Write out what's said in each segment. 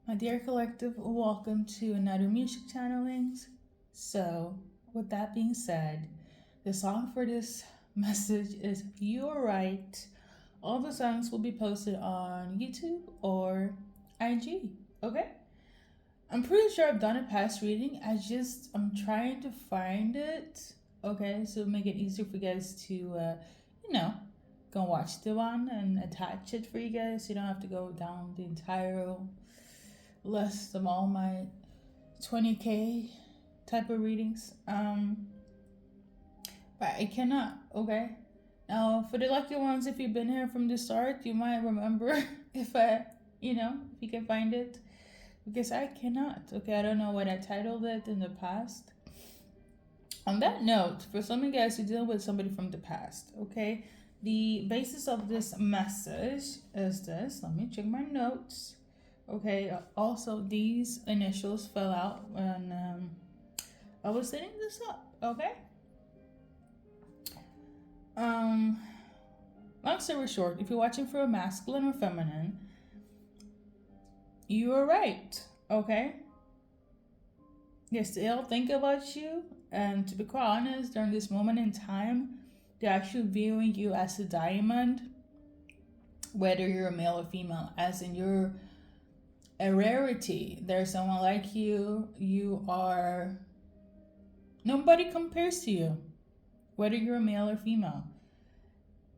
My dear collective, welcome to another music channelings. So, with that being said, the song for this message is You're Right. All the songs will be posted on YouTube or IG. Okay? I'm pretty sure I've done a past reading. I'm trying to find it. Okay, so make it easier for you guys to, you know, go watch the one and attach it for you guys. You don't have to go down the entire list of all my 20K type of readings. But I cannot. Okay. Now, for the lucky ones, if you've been here from the start, you might remember if you can find it, because I cannot. Okay, I don't know what I titled it in the past. On that note, for some of you guys who deal with somebody from the past, okay, the basis of this message is this. Let me check my notes. Okay, also these initials fell out when I was setting this up, okay? Long story short, if you're watching for a masculine or feminine, you are right, okay? They still think about you, and to be quite honest, during this moment in time, they're actually viewing you as a diamond, whether you're a male or female, as in you're a rarity. There's someone like you. Nobody compares to you, whether you're a male or female.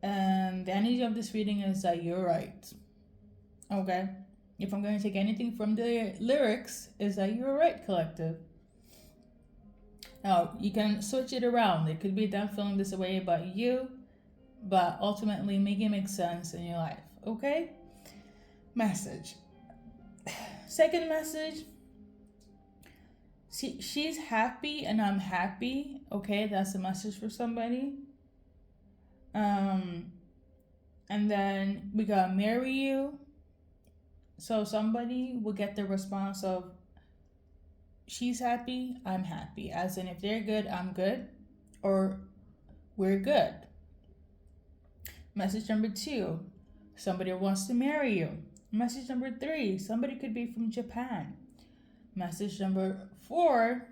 And the energy of this reading is that you're right. Okay? If I'm going to take anything from the lyrics, is that you're right, collective. Now, you can switch it around. It could be them feeling this way about you, but ultimately make it make sense in your life. Okay? Message. Second message. She's happy and I'm happy. Okay, that's a message for somebody. And then we gotta marry you. So somebody will get the response of she's happy, I'm happy. As in, if they're good, I'm good, or we're good. Message number 2, somebody wants to marry you. Message number 3, somebody could be from Japan. Message number 4,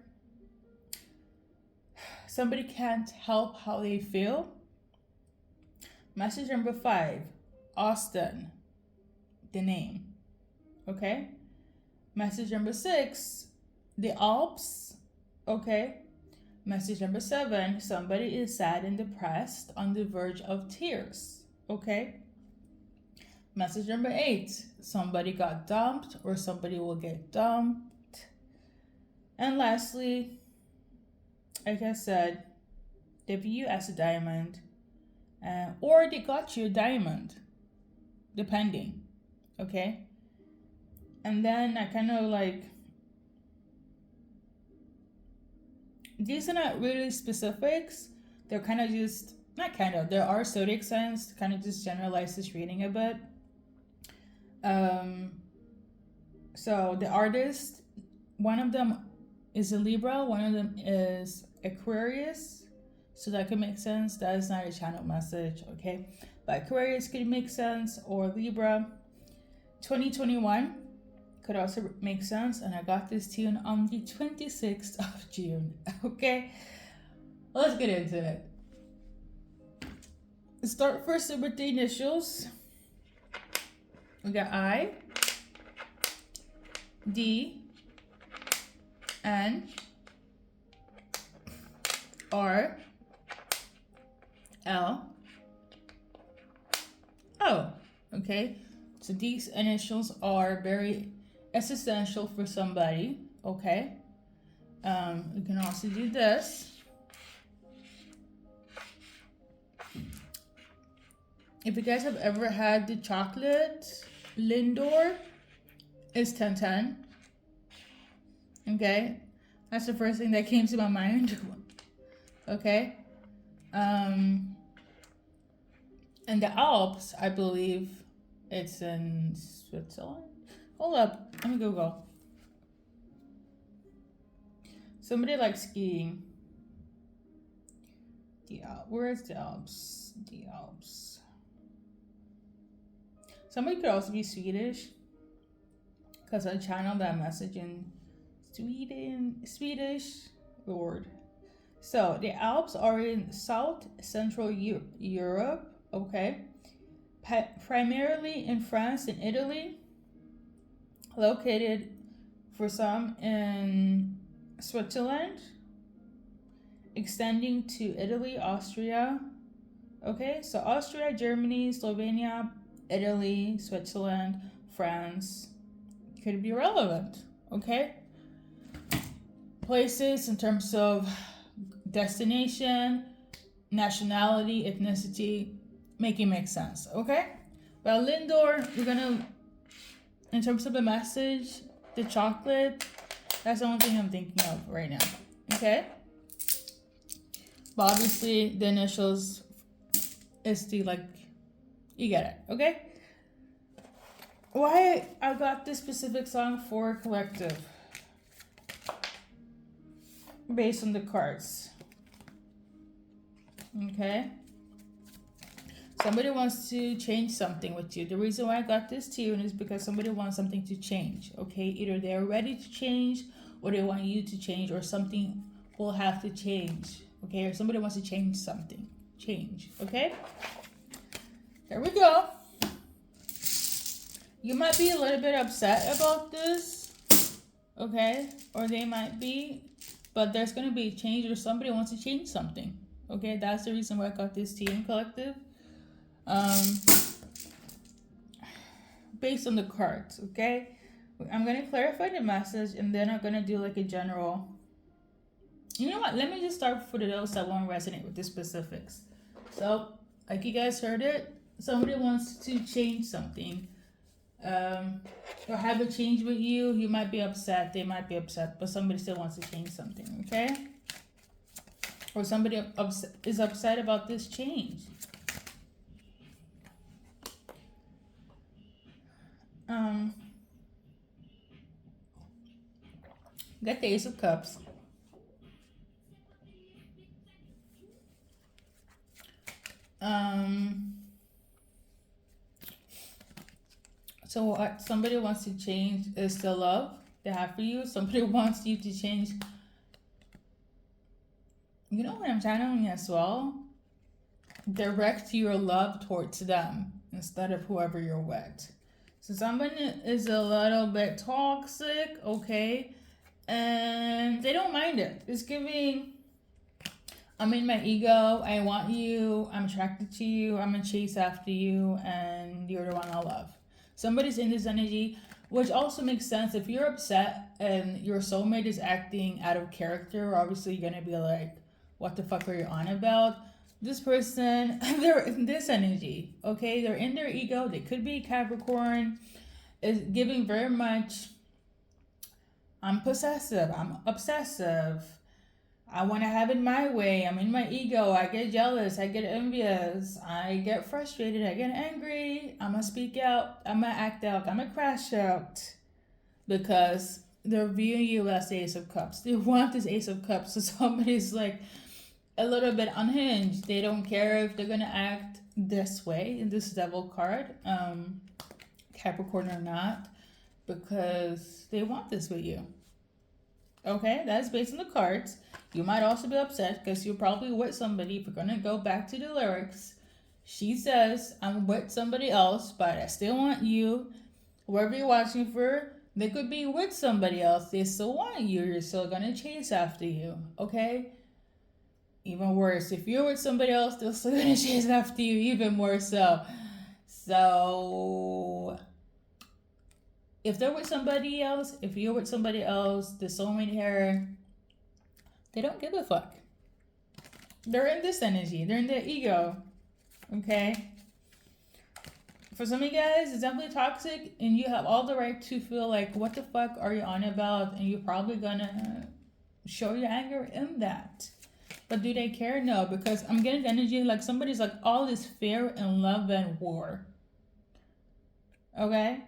somebody can't help how they feel. Message number 5, Austin, the name. Okay? Message number 6, the Alps. Okay? Message number 7, somebody is sad and depressed on the verge of tears. Okay? Message number 8, somebody got dumped or somebody will get dumped. And lastly, like I said, they view you as a diamond, or they got you a diamond, depending. Okay? And then I kind of these are not really specifics. They're kind of just, there are zodiac signs to kind of just generalize this reading a bit. So the artist, one of them is a Libra, one of them is Aquarius. So that could make sense. That is not a channel message, okay? But Aquarius could make sense, or Libra. 2021 could also make sense, and I got this tune on the 26th of June, okay? Let's get into it. Let's start first with the initials. We got I, D, N, R, L, O, okay? So these initials are very existential for somebody, okay? You can also do this. If you guys have ever had the chocolate Lindor, it's 1010. Okay? That's the first thing that came to my mind. Okay? And the Alps, I believe it's in Switzerland. Hold up, let me Google. Somebody likes skiing. Where's the Alps? The Alps. Somebody could also be Swedish. because I channeled that message in Swedish, Lord. So the Alps are in South Central Europe, okay, primarily in France and Italy, located for some in Switzerland, extending to Italy, Austria. Okay, so Austria, Germany, Slovenia, Italy, Switzerland, France could be relevant. Okay, places in terms of destination, nationality, ethnicity, make it make sense. Okay, but Lindor, we're gonna, in terms of the message, the chocolate, that's the only thing I'm thinking of right now. Okay, but obviously the initials is the, like, you get it. Okay, why I got this specific song for collective based on the cards. Okay, somebody wants to change something with you. The reason why I got this tune is because somebody wants something to change. Okay, either they're ready to change, or they want you to change, or something will have to change. Okay, or somebody wants to change something. Change. Okay, there we go. You might be a little bit upset about this, okay, or they might be, but there's going to be a change, or somebody wants to change something. Okay, that's the reason why I got this TM collective. Based on the cards, okay? I'm going to clarify the message, and then I'm going to do like a general. You know what? Let me just start for those that won't resonate with the specifics. So, like you guys heard it, somebody wants to change something. Or have a change with you. You might be upset, they might be upset, but somebody still wants to change something, okay? Or somebody is upset about this change. Got the Ace of Cups. So what somebody wants to change is the love they have for you. Somebody wants you to change. You know what I'm channeling as well? Direct your love towards them instead of whoever you're with. So somebody is a little bit toxic, okay? And they don't mind it. It's giving, I'm in my ego, I want you, I'm attracted to you, I'm gonna chase after you, and you're the one I love. Somebody's in this energy, which also makes sense. If you're upset and your soulmate is acting out of character, obviously you're gonna be like, what the fuck are you on about? This person, they're in this energy, okay? They're in their ego. They could be Capricorn, is giving very much, I'm possessive, I'm obsessive, I want to have it my way, I'm in my ego, I get jealous, I get envious, I get frustrated, I get angry, I'm going to speak out, I'm going to act out, I'm going to crash out. Because they're viewing you as the Ace of Cups. They want this Ace of Cups, so somebody's like a little bit unhinged. They don't care if they're going to act this way in this Devil card, Capricorn or not, because they want this with you. Okay, that's based on the cards. You might also be upset because you're probably with somebody. If we're going to go back to the lyrics, she says, I'm with somebody else, but I still want you. Whoever you're watching for, they could be with somebody else. They still want you. You're still going to chase after you. Okay? Even worse, if you're with somebody else, they're still going to chase after you even more so. So, if they're with somebody else, if you're with somebody else, the soulmate here, they don't give a fuck. They're in this energy. They're in their ego. Okay? For some of you guys, it's definitely toxic, and you have all the right to feel like, what the fuck are you on about? And you're probably gonna show your anger in that. But do they care? No, because I'm getting the energy like somebody's like, all this fear and love and war. Okay?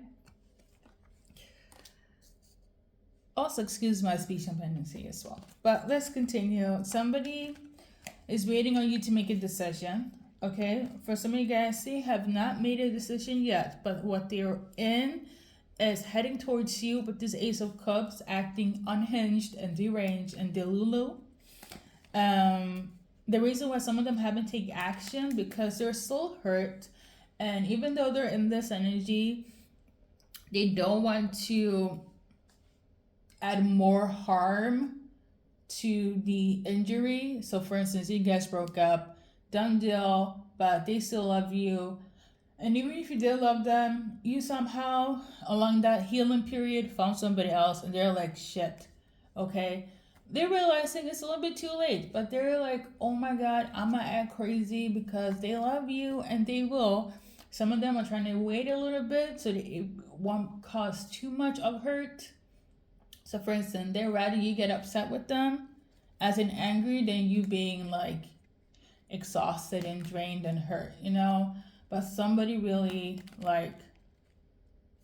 Also, excuse my speech impediment as well. But let's continue. Somebody is waiting on you to make a decision. Okay? For some of you guys, they have not made a decision yet. But what they're in is heading towards you with this Ace of Cups, acting unhinged and deranged and delulu. The reason why some of them haven't taken action because they're still hurt, and even though they're in this energy, they don't want to add more harm to the injury. So, for instance, you guys broke up, done deal, but they still love you. And even if you did love them, you somehow, along that healing period, found somebody else, and they're like, shit, okay? They're realizing it's a little bit too late, but they're like, oh my God, I'm gonna act crazy because they love you, and they will. Some of them are trying to wait a little bit so that it won't cause too much of hurt. So, for instance, they'd rather you get upset with them as in angry than you being like exhausted and drained and hurt, you know? But somebody really, like,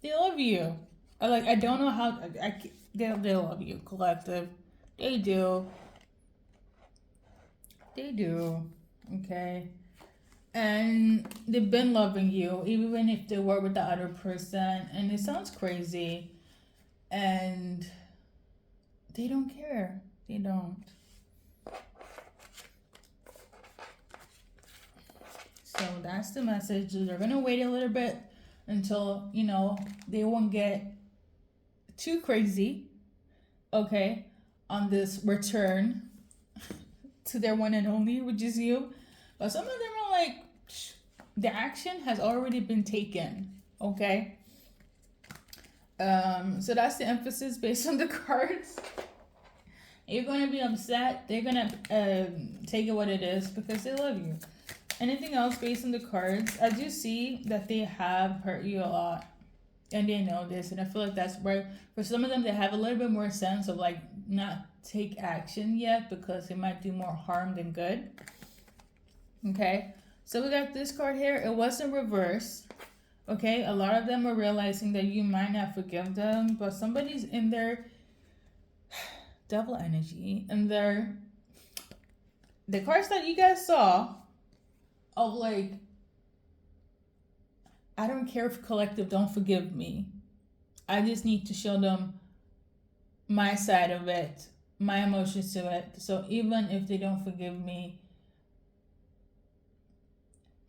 they love you. I don't know how, they love you, collective. They do. They do. Okay? And they've been loving you, even if they were with the other person. And it sounds crazy. And they don't care. They don't. So that's the message. They're going to wait a little bit until, you know, they won't get too crazy, okay, on this return to their one and only, which is you. But some of them are like, the action has already been taken, okay? So that's the emphasis based on the cards. You're going to be upset. They're going to take it what it is because they love you. Anything else based on the cards? I do see that they have hurt you a lot. And they know this. And I feel like that's where, for some of them, they have a little bit more sense of like not take action yet because it might do more harm than good. Okay. So we got this card here. It was in reverse. Okay. A lot of them are realizing that you might not forgive them. But somebody's in their devil energy. And the cards that you guys saw of like, I don't care if collective don't forgive me. I just need to show them my side of it, my emotions to it. So even if they don't forgive me,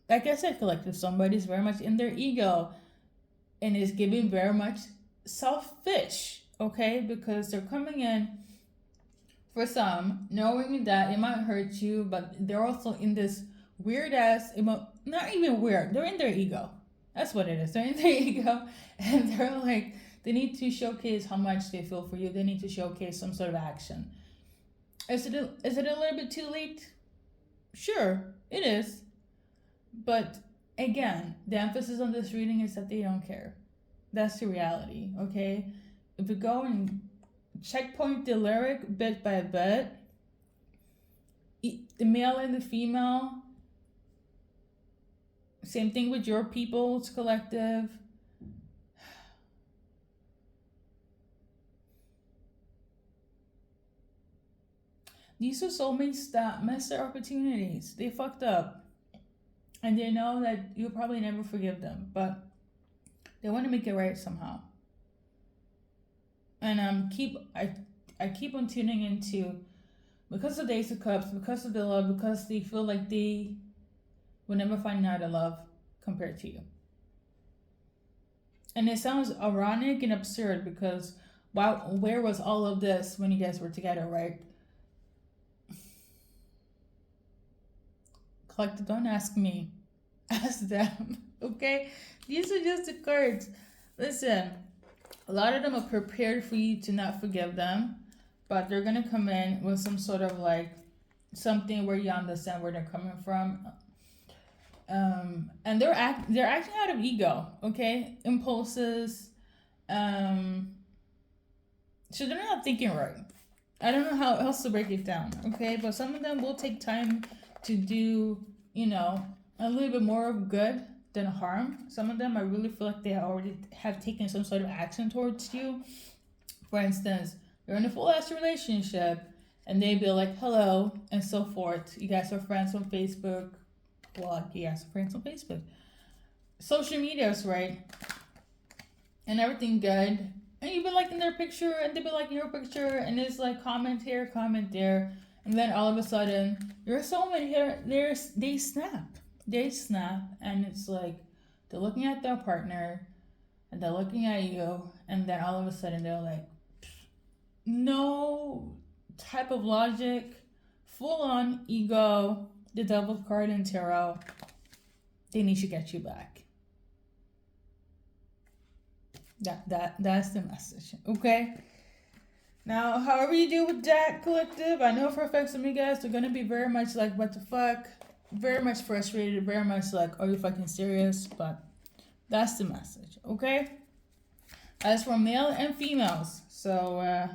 like I said, collective, somebody's very much in their ego and is giving very much selfish, okay? Because they're coming in, for some, knowing that it might hurt you, but they're also in this weird ass, not even weird, they're in their ego. That's what it is. They're in their ego and they're like, they need to showcase how much they feel for you. They need to showcase some sort of action. Is it a little bit too late? Sure, it is. But again, the emphasis on this reading is that they don't care. That's the reality, okay? If we go and checkpoint the lyric bit by bit, the male and the female, same thing with your people's collective. These are soulmates that missed their opportunities. They fucked up. And they know that you'll probably never forgive them. But they want to make it right somehow. And I keep on tuning into, because of the Ace of Cups, because of the love, because they feel like they will never find another love compared to you. And it sounds ironic and absurd because, wow, where was all of this when you guys were together, right? Collective, don't ask me. Ask them, okay? These are just the cards. Listen, a lot of them are prepared for you to not forgive them, but they're going to come in with some sort of like something where you understand where they're coming from. And they're acting out of ego, okay? Impulses. So they're not thinking right. I don't know how else to break it down, okay? But some of them will take time to do, you know, a little bit more of good than harm. Some of them, I really feel like they already have taken some sort of action towards you. For instance, you're in a full-ass relationship, and they'd be like, hello, and so forth. You guys are friends on Facebook. Well, you guys are friends on Facebook. Social medias, right? and everything good. And you've been liking their picture, and they've been liking your picture, and it's like comment here, comment there, and then all of a sudden, your soulmate here, they snap. They snap, and it's like they're looking at their partner, and they're looking at you, and then all of a sudden they're like, no type of logic, full on ego, the devil card in tarot. They need to get you back. That's the message. Okay. Now, however you do with that, collective, I know for a fact some of you guys are gonna be very much like, what the fuck? Very much frustrated, very much like, are you fucking serious? But that's the message, okay? As for male and females, so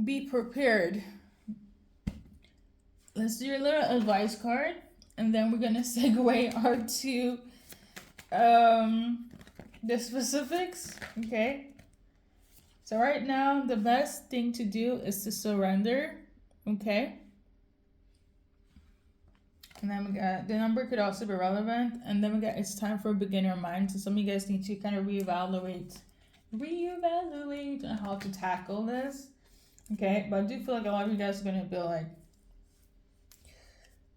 be prepared. Let's do your little advice card, and then we're gonna segue on to the specifics, okay? So right now, the best thing to do is to surrender, okay? And then we got, the number could also be relevant. And then we got, it's time for a beginner mind. So some of you guys need to kind of reevaluate on how to tackle this, okay? But I do feel like a lot of you guys are going to be like,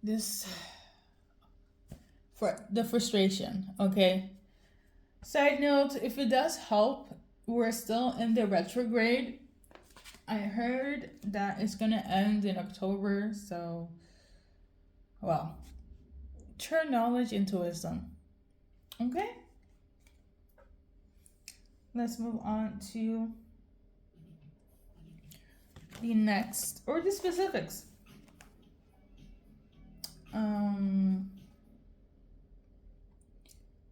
this, for the frustration, okay? Side note, if it does help, we're still in the retrograde. I heard that it's gonna end in October, so, well, turn knowledge into wisdom. Okay? Let's move on to the next, or the specifics.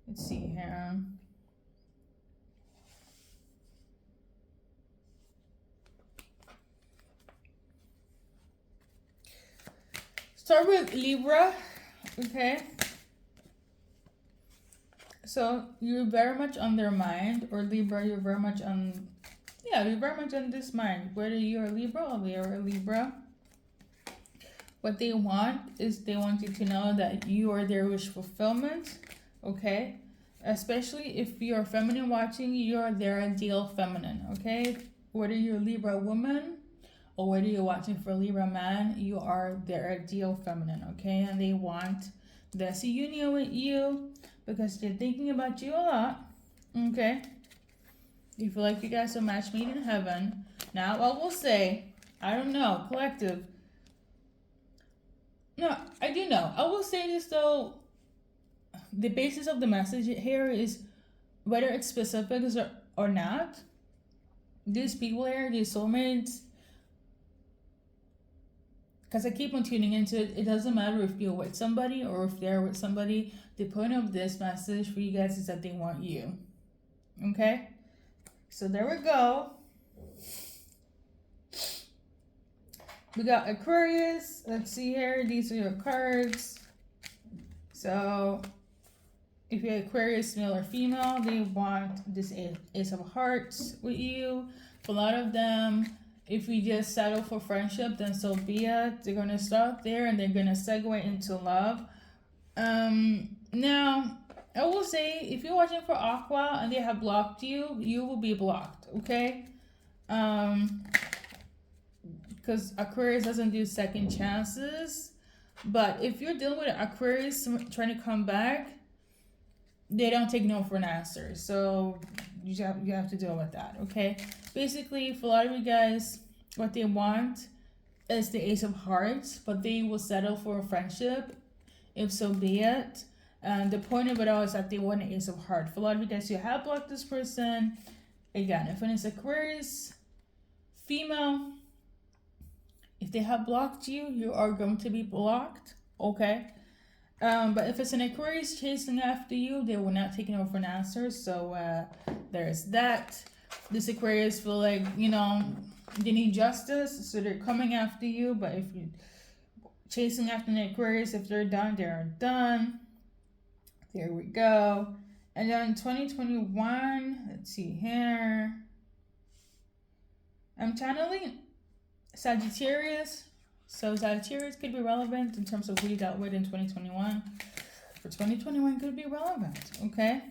Let's see here. Start with Libra, okay? So you're very much on their mind, or Libra, you're very much on, yeah, you're very much on this mind. Whether you're a Libra or they are a Libra, what they want is they want you to know that you are their wish fulfillment, okay? Especially if you're feminine watching, you're their ideal feminine, okay? Whether you're a Libra woman, or whether you're watching for a Libra man, you are their ideal feminine, okay? And they want this union with you because they're thinking about you a lot, okay? You feel like you guys are match made in heaven. Now, I will say, I don't know, collective. No, I do know. I will say this though, the basis of the message here is whether it's specifics or not, these people here, these soulmates, because I keep on tuning into it, it doesn't matter if you're with somebody or if they're with somebody. The point of this message for you guys is that they want you. Okay? So there we go. We got Aquarius. Let's see here. These are your cards. So if you're Aquarius, male or female, they want this Ace of Hearts with you. For a lot of them, if we just settle for friendship, then so be it. They're going to start there and they're going to segue into love. Now, I will say, if you're watching for Aqua and they have blocked you, you will be blocked, okay? Because Aquarius doesn't do second chances. But if you're dealing with Aquarius trying to come back, they don't take no for an answer. So you have to deal with that, okay? Basically, for a lot of you guys, what they want is the Ace of Hearts, but they will settle for a friendship, if so be it. And the point of it all is that they want an Ace of Hearts. For a lot of you guys who have blocked this person, again, if it's Aquarius, female, if they have blocked you, you are going to be blocked, okay? But if it's an Aquarius chasing after you, they will not take no for an answer. So there's that. This Aquarius feel like, you know, they need justice, so they're coming after you. But if you're chasing after an Aquarius, if they're done, they're done. There we go. And then 2021, let's see here. I'm channeling Sagittarius. So Sagittarius could be relevant in terms of who you dealt with in 2021. For 2021 could be relevant, okay?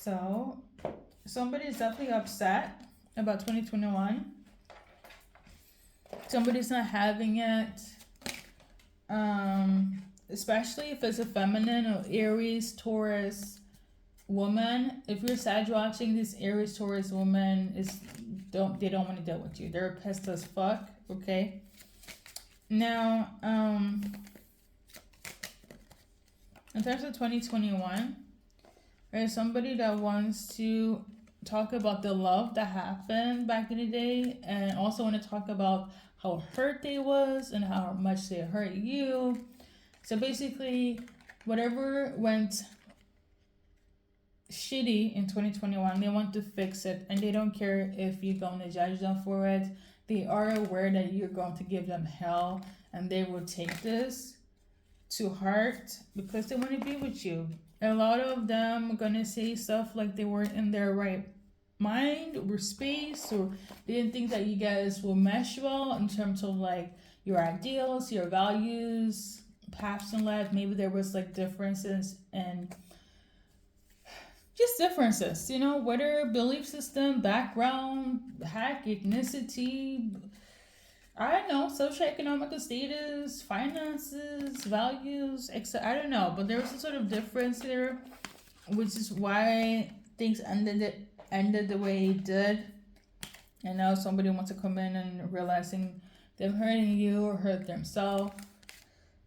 So somebody's definitely upset about 2021. Somebody's not having it. Especially if it's a feminine or Aries, Taurus woman. If you're Sag watching, this Aries, Taurus woman they don't want to deal with you. They're pissed as fuck. Okay. Now, in terms of 2021, there's somebody that wants to talk about the love that happened back in the day, and also want to talk about how hurt they was and how much they hurt you. So basically, whatever went shitty in 2021, they want to fix it, and they don't care if you're going to judge them for it. They are aware that you're going to give them hell, and they will take this to heart because they want to be with you. A lot of them are going to say stuff like they weren't in their right mind or space, or they didn't think that you guys will mesh well in terms of like your ideals, your values, paths in life. Maybe there was like differences and just differences, you know, whether belief system, background, heck, ethnicity, I don't know, socioeconomic status, finances, values, etc. I don't know, but there was a sort of difference there, which is why things ended the way it did. And now somebody wants to come in and realizing them hurting you or hurt themselves.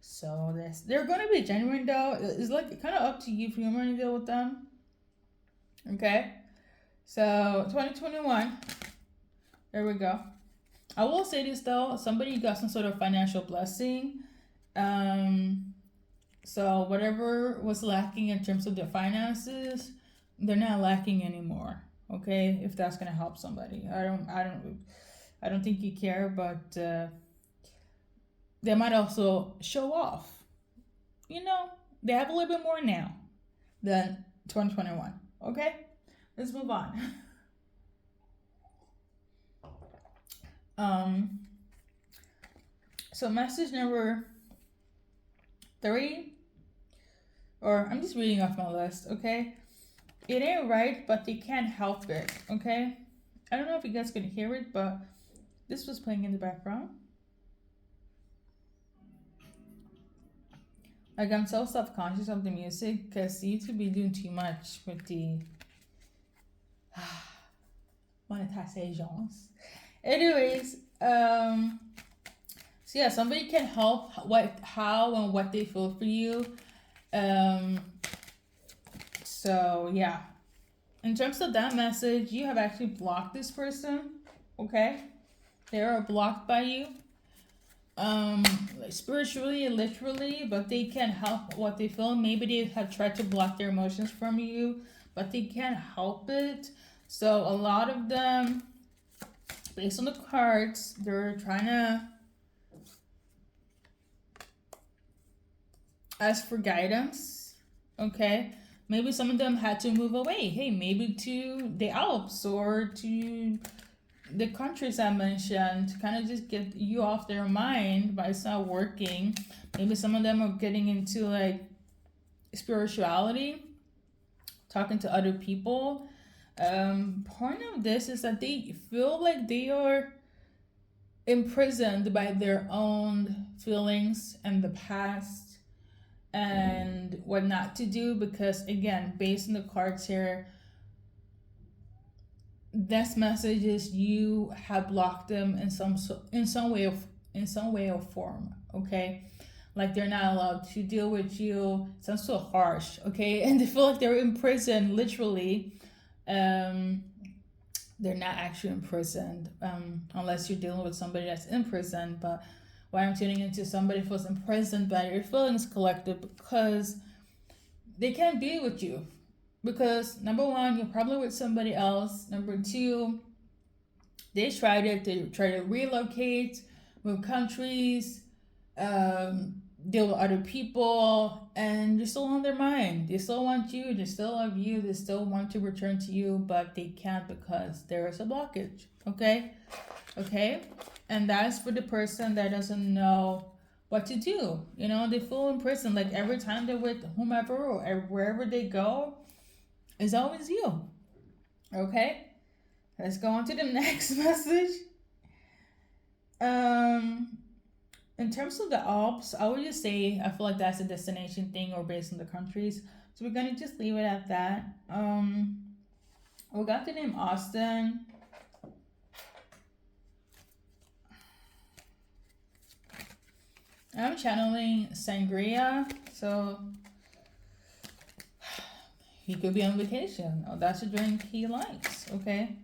So they're gonna be genuine though. It's like kind of up to you if you want to deal with them. Okay, so 2021. There we go. I will say this though, somebody got some sort of financial blessing. So whatever was lacking in terms of their finances, they're not lacking anymore. Okay, if that's gonna help somebody. I don't think you care, but they might also show off. You know, they have a little bit more now than 2021. Okay, let's move on. So message number 3, or I'm just reading off my list, okay? It ain't right, but they can't help it, okay? I don't know if you guys can hear it, but this was playing in the background. Like, I'm so self-conscious of the music because YouTube be doing too much with the monetizations. Anyways, so yeah, somebody can help how and what they feel for you. So yeah, in terms of that message, you have actually blocked this person. Okay, they are blocked by you. Like spiritually and literally, but they can't help what they feel. Maybe they have tried to block their emotions from you, but they can't help it. So a lot of them, based on the cards, they're trying to ask for guidance. Okay, maybe some of them had to move away. Hey, maybe to the Alps or to the countries I mentioned to kind of just get you off their mind, but it's not working. Maybe some of them are getting into like spirituality, talking to other people. Part of this is that they feel like they are imprisoned by their own feelings and the past and what not to do, because again, based on the cards here, this message is you have blocked them in some way or form. Okay, like they're not allowed to deal with you. It sounds so harsh. Okay, and they feel like they're in prison literally. They're not actually imprisoned, unless you're dealing with somebody that's in prison. But why I'm tuning into somebody who's imprisoned by your feelings collective, because they can't be with you. Because number one, you're probably with somebody else. Number two, they try to relocate, move countries, deal with other people, and you're still on their mind. They still want you, they still love you, they still want to return to you, but they can't because there is a blockage. Okay? And that's for the person that doesn't know what to do. You know, they feel in prison. Like every time they're with whomever or wherever they go, is always you. Okay? Let's go on to the next message. Um, in terms of the Alps, I would just say I feel like that's a destination thing or based on the countries. So we're gonna just leave it at that. We got the name Austin. I'm channeling Sangria, so he could be on vacation. Oh, that's a drink he likes, okay?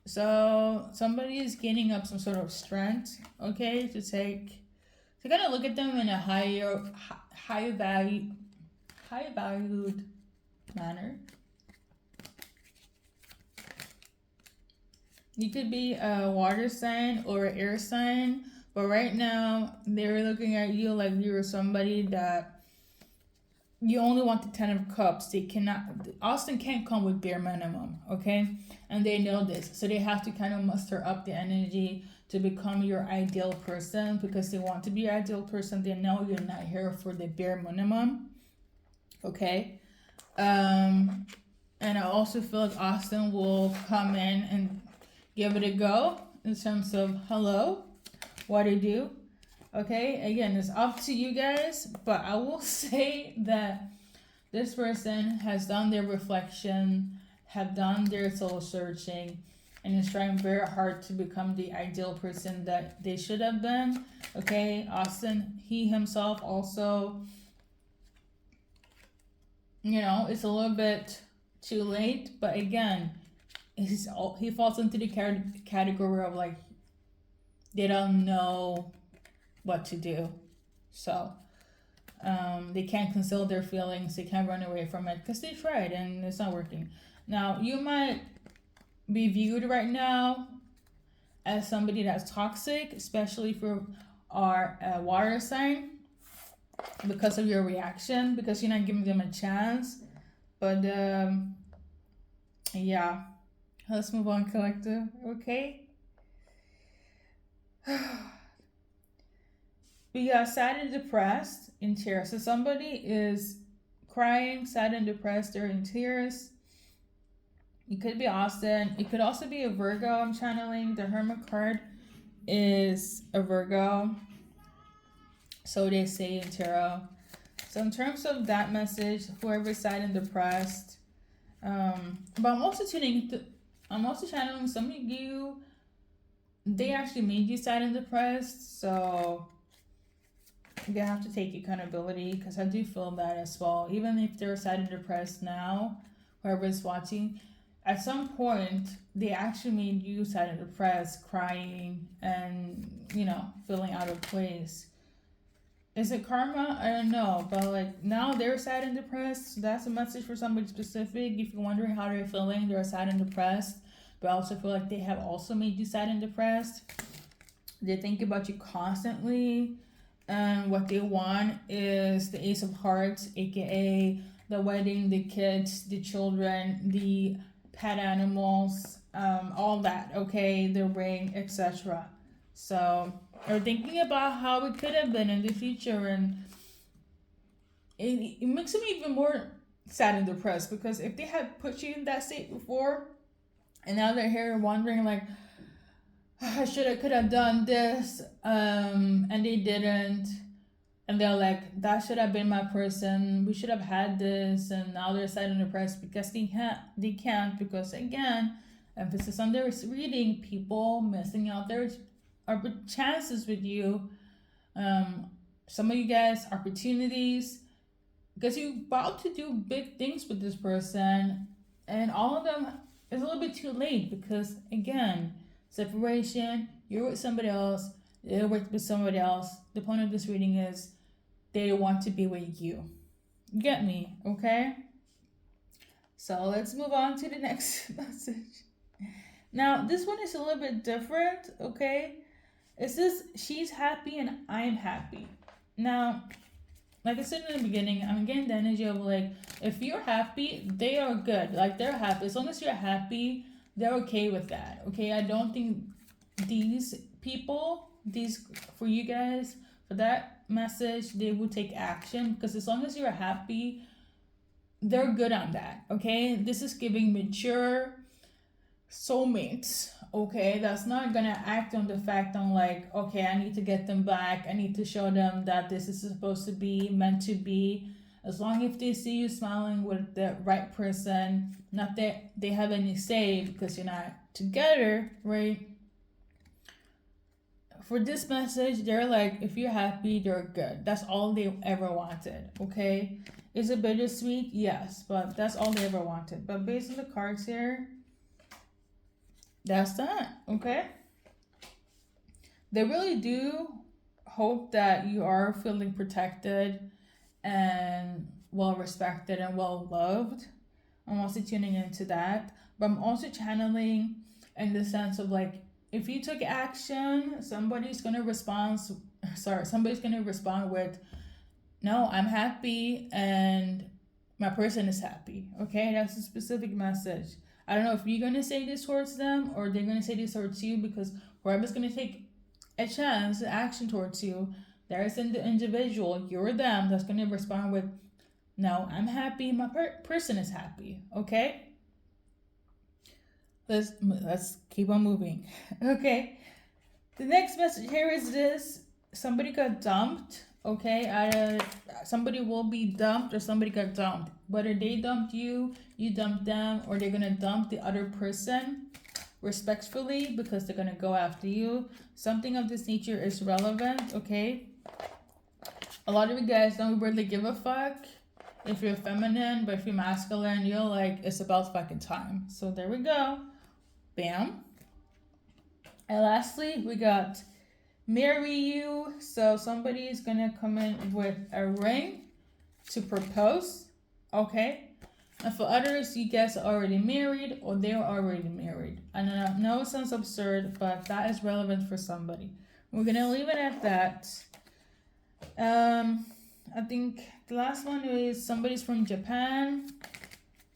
So somebody is gaining up some sort of strength, okay, to kind of look at them in a high valued manner. You could be a water sign or an air sign, but right now they're looking at you like you're somebody that you only want the 10 of cups. They cannot, Austin can't come with bare minimum, okay? And they know this, so they have to kind of muster up the energy to become your ideal person, because they want to be your ideal person. They know you're not here for the bare minimum, okay? And I also feel like Austin will come in and give it a go in terms of hello, what do you do? Okay, again, it's up to you guys, but I will say that this person has done their reflection, have done their soul searching, and is trying very hard to become the ideal person that they should have been. Okay, Austin, he himself also, it's a little bit too late, but again, he falls into the category of like, they don't know what to do. So they can't conceal their feelings, they can't run away from it because they tried and it's not working. Now, you might be viewed right now as somebody that's toxic, especially for our water sign, because of your reaction, because you're not giving them a chance. But yeah, let's move on, collective. Okay. We got sad and depressed in tears. So somebody is crying, sad and depressed, they're in tears. It could be Austin. It could also be a Virgo. I'm channeling. The Hermit card is a Virgo. So they say in tarot. So in terms of that message, whoever's sad and depressed, but I'm also channeling some of you, they actually made you sad and depressed, so they have to take accountability, because I do feel that as well. Even if they're sad and depressed now, whoever's watching, at some point they actually made you sad and depressed, crying and feeling out of place. Is it karma? I don't know, but like now they're sad and depressed. So that's a message for somebody specific. If you're wondering how they're feeling, they're sad and depressed, but I also feel like they have also made you sad and depressed. They think about you constantly, and what they want is the Ace of Hearts, aka the wedding, the kids, the children, the pet animals, all that, okay, the ring, etc. So they're thinking about how it could have been in the future, and it makes them even more sad and depressed, because if they had put you in that state before, and now they're here wondering like, I could have done this, and they didn't, and they're like, that should have been my person, we should have had this, and now they're sad and depressed because they can't, because again, emphasis on their reading, people missing out their chances with you. Some of you guys, opportunities, because you're about to do big things with this person, and all of them is a little bit too late, because again, separation, you're with somebody else, they're with somebody else. The point of this reading is they want to be with you. Get me, okay? So let's move on to the next message. Now, this one is a little bit different, okay? It says, she's happy and I'm happy. Now, like I said in the beginning, I'm getting the energy of like, if you're happy, they are good. Like, they're happy. As long as you're happy, they're okay with that, okay? I don't think these people, for you guys, For that message, they will take action because as long as you're happy, they're good on that. Okay, this is giving mature soulmates. Okay, that's not gonna act on the fact on like, okay, I need to get them back, I need to show them that this is supposed to be meant to be. As long as they see you smiling with the right person, not that they have any say because you're not together, right? For this message, they're like, if you're happy, they're good. That's all they ever wanted. Okay, is it bittersweet? Yes, but that's all they ever wanted. But based on the cards here, that's that. Okay, they really do hope that you are feeling protected and well respected and well loved. I'm also tuning into that, but I'm also channeling in the sense of like, if you took action, somebody's gonna respond. Somebody's gonna respond with, "No, I'm happy, and my person is happy." Okay, that's a specific message. I don't know if you're gonna say this towards them or they're gonna say this towards you, because whoever's gonna take a chance, action towards you, there's an individual, you're them, that's gonna respond with, "No, I'm happy, my person is happy." Okay, let's keep on moving. Okay, the next message here is this: somebody got dumped. Okay, somebody will be dumped or somebody got dumped. Whether they dumped you, you dumped them, or they're gonna dump the other person respectfully because they're gonna go after you. Something of this nature is relevant. Okay, a lot of you guys don't really give a fuck if you're feminine, but if you're masculine, you're like, it's about fucking time. So there we go. Bam. And lastly, we got marry you. So somebody is gonna come in with a ring to propose. Okay. And for others, you guys are already married or they're already married. And I know it sounds absurd, but that is relevant for somebody. We're gonna leave it at that. I think the last one is somebody's from Japan.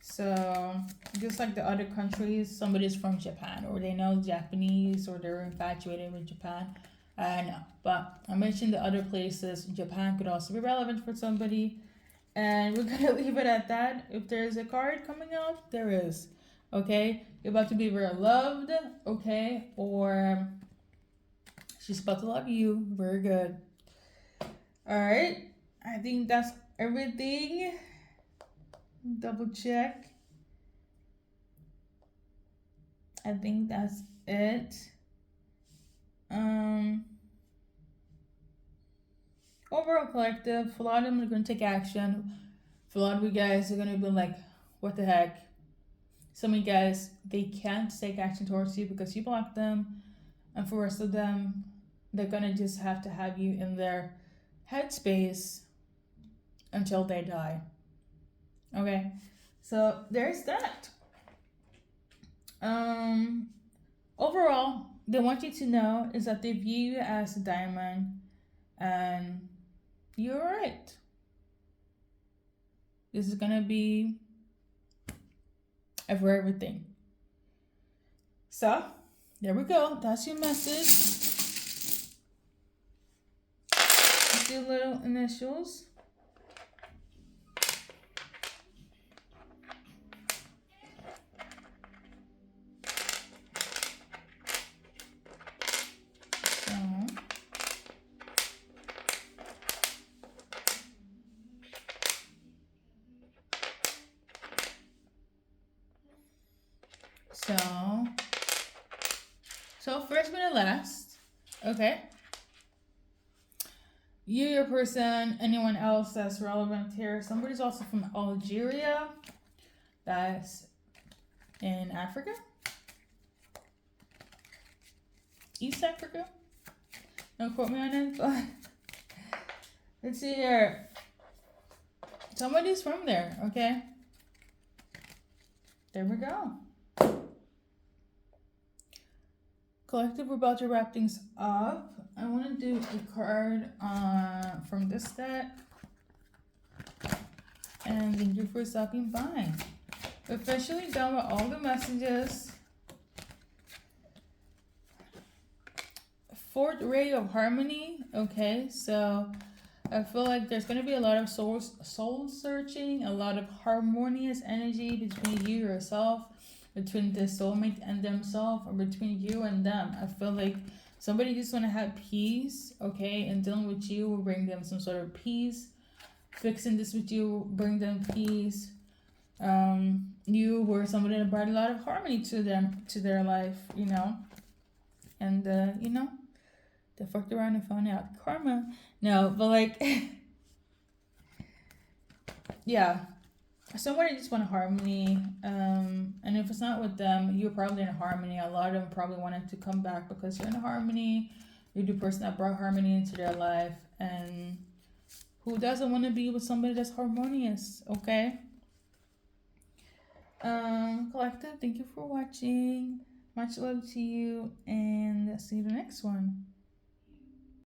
So just like the other countries, somebody's from Japan or they know Japanese or they're infatuated with Japan. I know, but I mentioned the other places. Japan could also be relevant for somebody. And we're gonna leave it at that. If there's a card coming out, there is. Okay, you're about to be very loved. Okay, or she's about to love you. Very good. All right, I think that's everything. Double check. I think that's it. Overall collective, for a lot of them are going to take action. For a lot of you guys are going to be like, what the heck? Some of you guys, they can't take action towards you because you blocked them. And for the rest of them, they're going to just have to have you in their headspace until they die. Okay, so there's that. Overall, they want you to know is that they view you as a diamond and you're right. This is gonna be for everything. So there we go. That's your message. Let's do little initials. So first but last, okay? You, your person, anyone else that's relevant here. Somebody's also from Algeria. That's in Africa. East Africa. Don't quote me on it, but let's see here. Somebody's from there, okay? There we go. Collective, we're about to wrap things up. I want to do a card from this deck. And thank you for stopping by. Officially done with all the messages fourth ray of harmony. Okay, so I feel like there's going to be a lot of soul searching, a lot of harmonious energy between you yourself, between the soulmate and themselves, or between you and them. I feel like somebody just want to have peace, okay, and dealing with you will bring them some sort of peace. Fixing this with you will bring them peace. You were somebody that brought a lot of harmony to them, to their life, you know, and you know, they fucked around and found out karma. No, but like, yeah, somebody just want harmony. And if it's not with them, you're probably in harmony. A lot of them probably wanted to come back because you're in harmony. You're the person that brought harmony into their life, and who doesn't want to be with somebody that's harmonious? Okay. Collective, thank you for watching. Much love to you, and see you the next one.